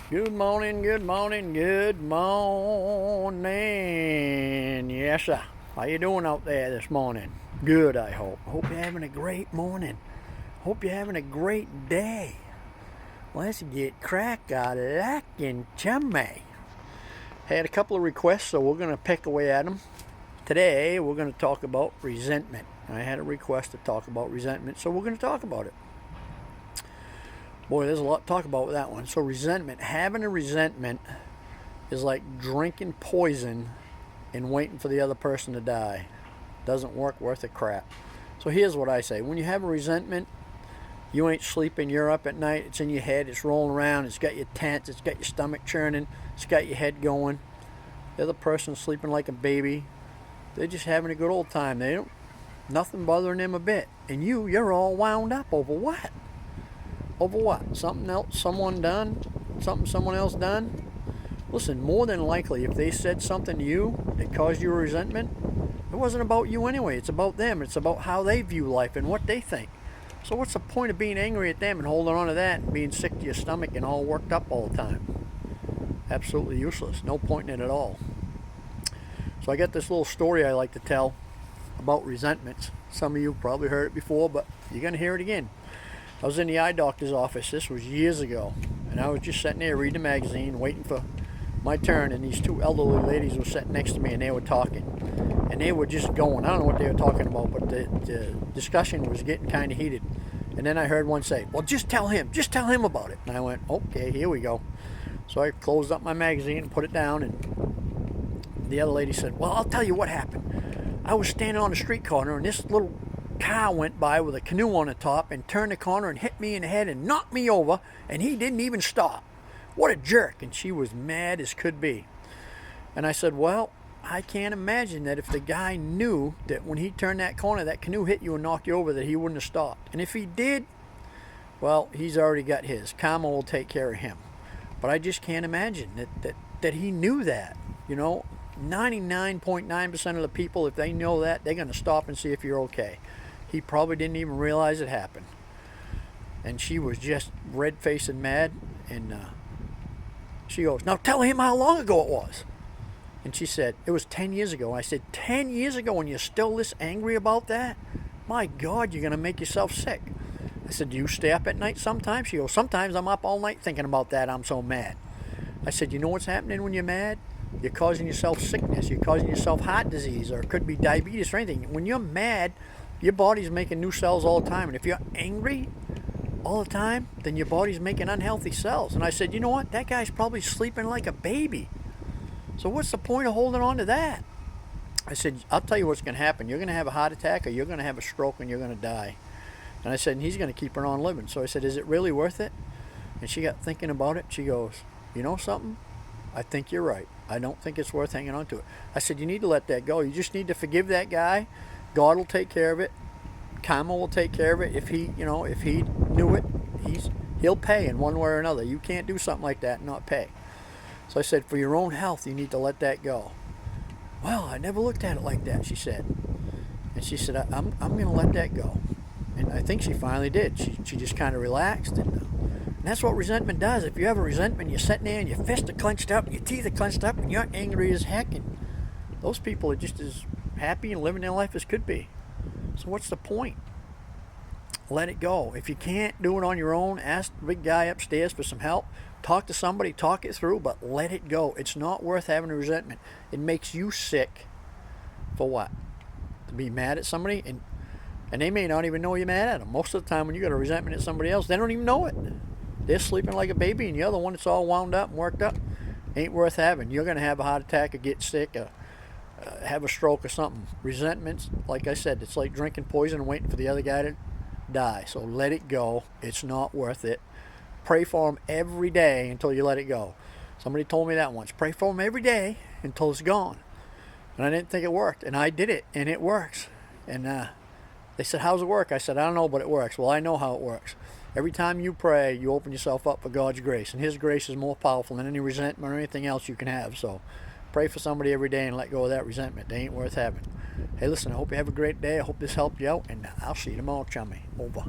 Good morning, good morning, good morning. Yes, sir. How you doing out there this morning? Good, I hope. Hope you're having a great morning. Hope you're having a great day. Let's get crack-a-lackin' chummy. Had a couple of requests, so we're going to pick away at them. Today, we're going to talk about resentment. I had a request to talk about resentment, so we're going to talk about it. Boy, there's a lot to talk about with that one. So resentment, having a resentment is like drinking poison and waiting for the other person to die. Doesn't work worth a crap. So here's what I say. When you have a resentment, you ain't sleeping, you're up at night, it's in your head, it's rolling around, it's got you tense, it's got your stomach churning, it's got your head going. The other person's sleeping like a baby. They're just having a good old time. They don't, nothing bothering them a bit. And you're all wound up over what? Over what? Something else someone done? Something someone else done? Listen, more than likely, if they said something to you that caused you a resentment, it wasn't about you anyway. It's about them. It's about how they view life and what they think. So what's the point of being angry at them and holding on to that and being sick to your stomach and all worked up all the time? Absolutely useless. No point in it at all. So I got this little story I like to tell about resentments. Some of you probably heard it before, but you're going to hear it again. I was in the eye doctor's office, this was years ago, and I was just sitting there reading a magazine, waiting for my turn, and these two elderly ladies were sitting next to me, and they were talking. And they were just going, I don't know what they were talking about, but the discussion was getting kind of heated. And then I heard one say, well, just tell him about it. And I went, okay, here we go. So I closed up my magazine and put it down, and the other lady said, well, I'll tell you what happened. I was standing on the street corner, and this little car went by with a canoe on the top and turned the corner and hit me in the head and knocked me over, and he didn't even stop. What a jerk. And she was mad as could be. And I said, well, I can't imagine that if the guy knew that when he turned that corner, that canoe hit you and knocked you over, that he wouldn't have stopped. And if he did, well, he's already got his. Karma will take care of him. But I just can't imagine that he knew that. You know, 99.9% of the people, if they know that, they're going to stop and see if you're okay. He probably didn't even realize it happened. And she was just red-faced and mad. And she goes, now tell him how long ago it was. And she said, it was 10 years ago. I said, 10 years ago and you're still this angry about that? My God, you're going to make yourself sick. I said, do you stay up at night sometimes? She goes, sometimes I'm up all night thinking about that. I'm so mad. I said, you know what's happening when you're mad? You're causing yourself sickness. You're causing yourself heart disease, or it could be diabetes or anything. When you're mad, your body's making new cells all the time. And if you're angry all the time, then your body's making unhealthy cells. And I said, you know what? That guy's probably sleeping like a baby. So what's the point of holding on to that? I said, I'll tell you what's going to happen. You're going to have a heart attack, or you're going to have a stroke, and you're going to die. And I said, and he's going to keep her on living. So I said, is it really worth it? And she got thinking about it. She goes, you know something? I think you're right. I don't think it's worth hanging on to it. I said, you need to let that go. You just need to forgive that guy. God will take care of it. Karma will take care of it. If he knew it, he'll pay in one way or another. You can't do something like that and not pay. So I said, for your own health, you need to let that go. Well, I never looked at it like that, she said. And she said, I'm going to let that go. And I think she finally did. She just kind of relaxed. And that's what resentment does. If you have a resentment, you're sitting there and your fists are clenched up, your teeth are clenched up, and you're angry as heck. And those people are just as happy and living their life as could be. So what's the point? Let it go. If you can't do it on your own, ask the big guy upstairs for some help. Talk to somebody, talk it through, but let it go. It's not worth having a resentment. It makes you sick. For what? To be mad at somebody? And they may not even know you're mad at them. Most of the time when you got a resentment at somebody else, they don't even know it. They're sleeping like a baby, and the other one that's all wound up and worked up ain't worth having. You're going to have a heart attack or get sick or have a stroke or something. Resentments, like I said, it's like drinking poison and waiting for the other guy to die. So let it go. It's not worth it. Pray for him every day until you let it go. Somebody told me that once. Pray for him every day until it's gone. And I didn't think it worked. And I did it, and it works. And they said, how's it work? I said, I don't know, but it works. Well, I know how it works. Every time you pray, you open yourself up for God's grace. And his grace is more powerful than any resentment or anything else you can have. So pray for somebody every day and let go of that resentment. They ain't worth having. Hey, listen, I hope you have a great day. I hope this helped you out. And I'll see you tomorrow, chummy. Over.